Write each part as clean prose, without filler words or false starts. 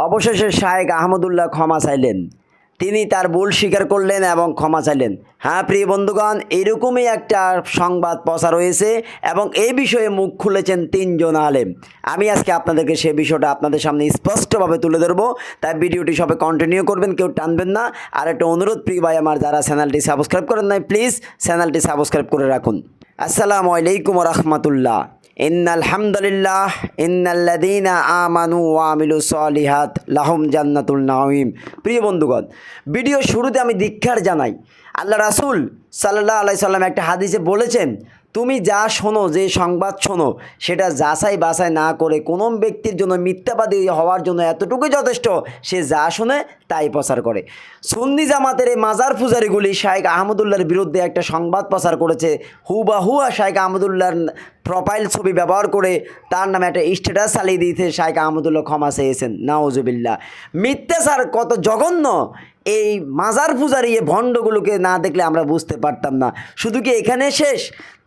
অবশেষে শায়েখ আহমদুল্লাহ ক্ষমা চাইলেন। তিনি তার ভুল স্বীকার করলেন এবং ক্ষমা চাইলেন। হ্যাঁ প্রিয় বন্ধুগণ, এরকমই একটা সংবাদ প্রচার হয়েছে এবং এই বিষয়ে মুখ খুলেছেন 3 জন আলেম। আমি আজকে আপনাদেরকে সেই বিষয়টা আপনাদের সামনে স্পষ্টভাবে তুলে ধরবো, তাই ভিডিওটি সবাই কন্টিনিউ করবেন, কেউ টানবেন না। আর একটা অনুরোধ প্রিয় ভাই আমার, যারা চ্যানেলটি সাবস্ক্রাইব করেন নাই প্লিজ চ্যানেলটি সাবস্ক্রাইব করে রাখুন। আসসালামু আলাইকুম ওয়া রাহমাতুল্লাহ। ইন্নাল হামদুলিল্লাহ ইন্নাল্লাযীনা আমানু ওয়া আমিলুস সলিহাত লাহুম জান্নাতুল নাঈম। প্রিয় বন্ধুগণ, ভিডিও শুরুতে আমি ধিক্কার জানাই। আল্লাহ রাসূল সাল্লাল্লাহু আলাইহি সাল্লাম একটা হাদিসে বলেছেন, তুমি যা শোনো, যে সংবাদ শোনো, সেটা যাচাই বাছাই না করে কোনো ব্যক্তির জন্য মিথ্যাবাদী হওয়ার জন্য এতটুকুই যথেষ্ট, সে যা শোনে তাই প্রচার করে। সুন্নি জামাতের এই মাজার পূজারীগুলি শায়েখ আহমদুল্লাহর বিরুদ্ধে একটা সংবাদ প্রচার করেছে। হুবাহুয়া শায়েখ আহমদুল্লাহর প্রোফাইল ছবি ব্যবহার করে তার নামে একটা স্ট্যাটাস চালিয়ে দিয়েছে। শায়েখ আহমদুল্লাহ ক্ষমা চেয়েছেন। নাউজুবিল্লাহ। মিথ্যাচার কত জঘন্য! এই মাজার পূজারী এই ভণ্ডগুলোকে না দেখলে আমরা বুঝতে পারতাম না। শুধু কি এখানে শেষ?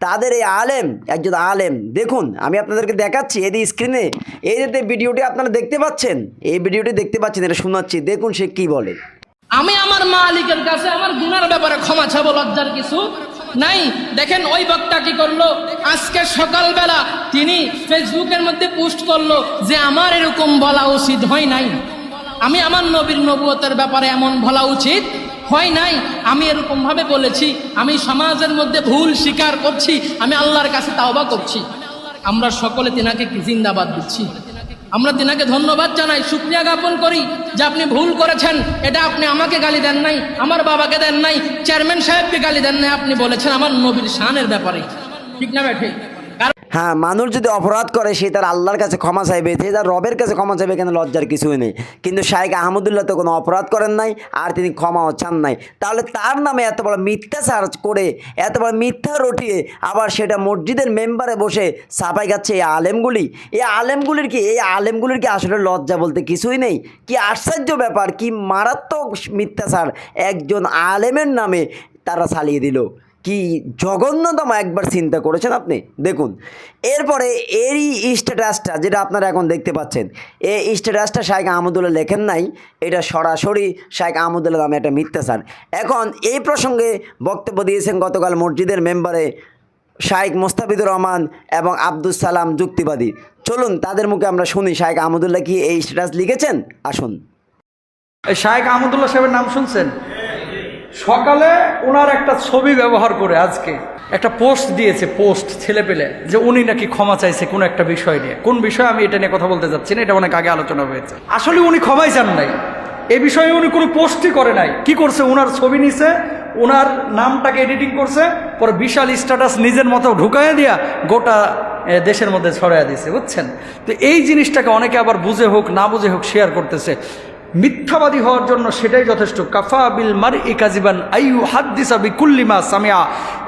তাদের এই আলেম, একজন আলেম, দেখুন আমি আপনাদেরকে দেখাচ্ছি এই স্ক্রিনে, এই যে ভিডিওটি আপনারা দেখতে পাচ্ছেন, এই ভিডিওটি দেখতে পাচ্ছেন, এটা শোনাচ্ছি, দেখুন সে কি বলে। আমি আমার মালিকের কাছে আমার গুনার ব্যাপারে ক্ষমা চাবো, লজ্জার কিছু নাই। দেখেন ওই বক্তা কি করলো, আজকে সকালবেলা তিনি ফেসবুকের মধ্যে পোস্ট করলো যে আমার এরকম বলা উচিত হয় নাই, আমি আমার নবীর নবুয়তের ব্যাপারে এমন বলা উচিত হয় নাই, আমি এরকম ভাবে বলেছি, আমি সমাজের মধ্যে ভুল স্বীকার করছি, আমি আল্লাহর কাছে তাওবা করছি। আমরা সকলে তিনাকে কি জিন্দাবাদ দিচ্ছি, আমরা তিনাকে ধন্যবাদ জানাই, শুকরিয়া জ্ঞাপন করি যে আপনি ভুল করেছেন। এটা আপনি আমাকে গালি দেন নাই, আমার বাবাকে দেন নাই, চেয়ারম্যান সাহেবকে গালি দেন নাই, আপনি বলেছেন আমার নবীর শানের ব্যাপারে। ঠিক না ব্যাঠে? হ্যাঁ, মানুষ যদি অপরাধ করে সে তার আল্লাহর কাছে ক্ষমা চাইবে, সে তার রবের কাছে ক্ষমা চাইবে, কেন লজ্জার কিছুই নেই। কিন্তু শায়েখ আহমদুল্লাহ তো কোনো অপরাধ করেন নাই, আর তিনি ক্ষমাও চান নাই। তাহলে তার নামে এত বড় মিথ্যাচার করে, এত বড় মিথ্যা রটিয়ে আবার সেটা মসজিদের মেম্বারে বসে ছাপাই যাচ্ছে এই আলেমগুলি। এই আলেমগুলির কি আসলে লজ্জা বলতে কিছুই নেই? কি আশ্চর্য ব্যাপার, কি মারাত্মক মিথ্যাচার একজন আলেমের নামে তারা চালিয়ে দিল। কি জঘন্যতম, একবার চিন্তা করেছেন আপনি? দেখুন এরপরে এরই স্ট্যাটাসটা যেটা আপনারা এখন দেখতে পাচ্ছেন, এই স্ট্যাটাসটা শায়েখ আহমদুল্লাহ লেখেন নাই, এটা সরাসরি শায়েখ আহমদুল্লাহ নামে একটা মিথ্যাচার। এখন এই প্রসঙ্গে বক্তব্য দিয়েছেন গতকাল মসজিদের মেম্বারে শায়েখ মোস্তাফিজুর রহমান এবং আব্দুস সালাম যুক্তিবাদী। চলুন তাদের মুখে আমরা শুনি শায়েখ আহমদুল্লাহ কি এই স্ট্যাটাস লিখেছেন। আসুন। শায়েখ আহমদুল্লাহ সাহেবের নাম শুনছেন? সকালে ওনার একটা ছবি ব্যবহার করে আজকে একটা পোস্ট দিয়েছে, পোস্ট ছেলে পেলে, যে উনি নাকি ক্ষমা চাইছে কোনো একটা বিষয় নিয়ে। কোন বিষয় আমি এটা নিয়ে কথা বলতে যাচ্ছি না, এটা অনেক আগে আলোচনা হয়েছে। আসলে উনি ক্ষমাই চান নাই, এ বিষয়ে উনি কোনো পোস্টই করে নাই। কি করছে, ওনার ছবি নিছে, ওনার নামটাকে এডিটিং করছে, পরে বিশাল স্ট্যাটাস নিজের মতো ঢুকাইয়া দিয়া গোটা দেশের মধ্যে ছড়াইয়া দিয়েছে, বুঝছেন? তো এই জিনিসটাকে অনেকে আবার বুঝে হোক না বুঝে হোক শেয়ার করতেছে। মিথ্যাবাদী হওয়ার জন্য সেটাই যথেষ্ট। কাফা বিল মারই কাযিবান আইয়ু হাদ্দিসা বিকুল্লি মা সামিআ।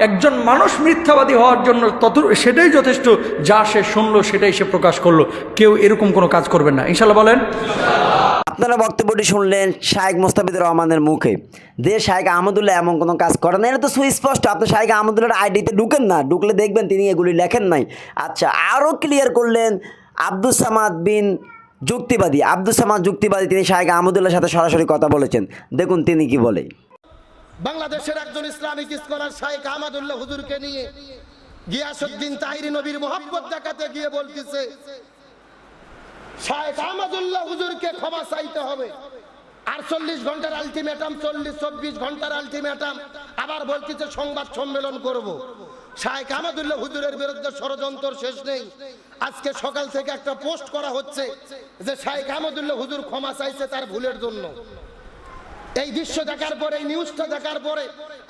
একজন মানুষ মিথ্যাবাদী হওয়ার জন্য সেটাই যথেষ্ট, যা সে শুনলো সেটাই সে প্রকাশ করলো। কেউ এরকম কোনো কাজ করবেন না, ইনশাল্লাহ বলেন। আপনারা বক্তব্যটি শুনলেন শায়েখ মোস্তাফিজুর রহমানের মুখে, যে শায়েখ আহমদুল্লাহ এমন কোনো কাজ করেন না। এটা তো সুস্পষ্ট। আপনি শায়েখ আহমদুল্লাহর আইডিতে ঢুকেন না, ঢুকলে দেখবেন তিনি এগুলি লেখেন নাই। আচ্ছা, আরও ক্লিয়ার করলেন আব্দুস সামাদ যুক্তিবাদী, তিনি শায়েখ আহমদুল্লাহর সাথে সরাসরি কথা বলেছেন। দেখুন তিনি কি বলে। বাংলাদেশের একজন ইসলামিক স্কলার শায়েখ আহমদুল্লাহ হুজুরকে নিয়ে গিয়াসউদ্দিন তাহিরি নবীর মোহাব্বত দেখাতে গিয়ে বলতেছে শায়েখ আহমদুল্লাহ হুজুরকে ক্ষমা চাইতে হবে। 48 ঘন্টার আলটিমেটাম, 24 ঘন্টার আলটিমেটাম, আবার বলতেছে সংবাদ সম্মেলন করব। শায়েখ আহমদুল্লাহ হুজুরের বিরুদ্ধে ষড়যন্ত্র শেষ নেই। আজকে সকাল থেকে একটা পোস্ট করা হচ্ছে যে শায়েখ আহমদুল্লাহ হুজুর ক্ষমা চাইছে তার ভুলের জন্য। এই দৃশ্য দেখার পরে, এই নিউজটা দেখার পরে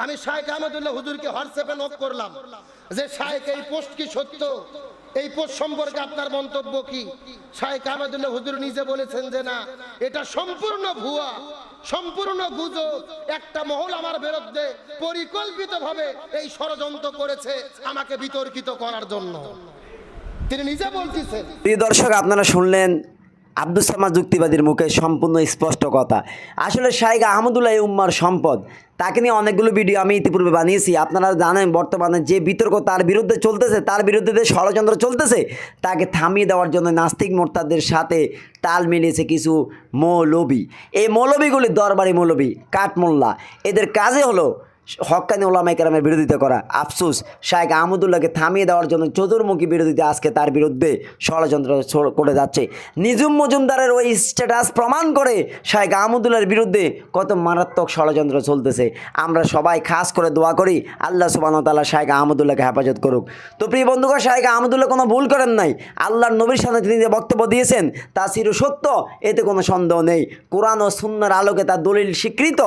আমি শায়েখ আহমদুল্লাহ হুজুরকে হোয়াটসঅ্যাপে নক করলাম যে শায়েখ এই পোস্ট কি সত্য, এই পোস্ট সম্পর্কে আপনার মন্তব্য কি? শায়েখ আহমদুল্লাহ হুজুর নিজে বলেছেন যে না, এটা সম্পূর্ণ ভুয়া, সম্পূর্ণ গুজব। একটা মহল আমার বিরুদ্ধে পরিকল্পিতভাবে এই ষড়যন্ত্র করেছে আমাকে বিতর্কিত করার জন্য, তিনি নিজে বলতেছেন। প্রিয় দর্শক, আপনারা শুনলেন আব্দুস সামাদ যুক্তিবাদীর মুখে সম্পূর্ণ স্পষ্ট কথা। আসলে শাইখ আহমদুল্লাহ এই উম্মার সম্পদ। তাকে নিয়ে অনেকগুলো ভিডিও আমি ইতিপূর্বে বানিয়েছি। আপনারা জানেন বর্তমানে যে বিতর্ক তার বিরুদ্ধে চলতেছে, তার বিরুদ্ধে যে ষড়যন্ত্র চলতেছে, তাকে থামিয়ে দেওয়ার জন্য নাস্তিক মোরতাদের সাথে তাল মিলিয়েছে কিছু মৌলবি। এই মৌলবিগুলি দরবারি মৌলবি, কাঠমোল্লা, এদের কাজে হলো হক্কানি ওলামায়ে কেরামের বিরোধিতা করা। আফসোস, শাইখ আহমদুল্লাহকে থামিয়ে দেওয়ার জন্য চতুর্মুখী বিরোধিতা আজকে তার বিরুদ্ধে ষড়যন্ত্র করে যাচ্ছে। নিজুম মজুমদারের ওই স্ট্যাটাস প্রমাণ করে শাইখ আহমদুল্লাহর বিরুদ্ধে কত মারাত্মক ষড়যন্ত্র চলতেছে। আমরা সবাই খাস করে দোয়া করি আল্লাহ সুবহানাহু ওয়া তাআলা শাইখ আহমদুল্লাহকে হেফাজত করুক। তো প্রিয় বন্ধুগণ, শাইখ আহমদুল্লাহ কোনো ভুল করেন নাই। আল্লাহর নবীর সামনে তিনি যে বক্তব্য দিয়েছেন তা চির সত্য, এতে কোনো সন্দেহ নেই। কোরআন ও সুন্নাহর আলোকে তার দলিল স্বীকৃত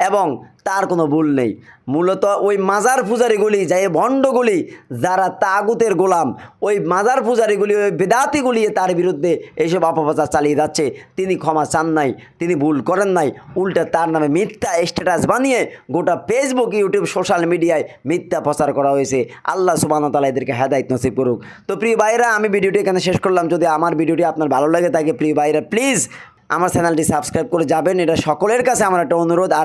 এবং তার কোনো ভুল নেই। মূলত ওই মাজার পূজারীগুলি, যে ভণ্ডগুলি, যারা তাগুতের গোলাম, ওই মাজার পূজারীগুলি, ওই বেদাতিগুলি তার বিরুদ্ধে এইসব অপপ্রচার চালিয়ে যাচ্ছে। তিনি ক্ষমা চান নাই, তিনি ভুল করেন নাই, উল্টে তার নামে মিথ্যা স্ট্যাটাস বানিয়ে গোটা ফেসবুক, ইউটিউব, সোশ্যাল মিডিয়ায় মিথ্যা প্রচার করা হয়েছে। আল্লাহ সুবহানাহু ওয়া তাআলা এদেরকে হেদায়েত নসিব করুক। তো প্রিয় ভাইরা, আমি ভিডিওটি এখানে শেষ করলাম। যদি আমার ভিডিওটি আপনার ভালো লাগে থাকে, প্রিয় ভাইরা প্লিজ আমার চ্যানেলটি সাবস্ক্রাইব করে যাবেন, এটা সকলের কাছে আমার একটা অনুরোধ।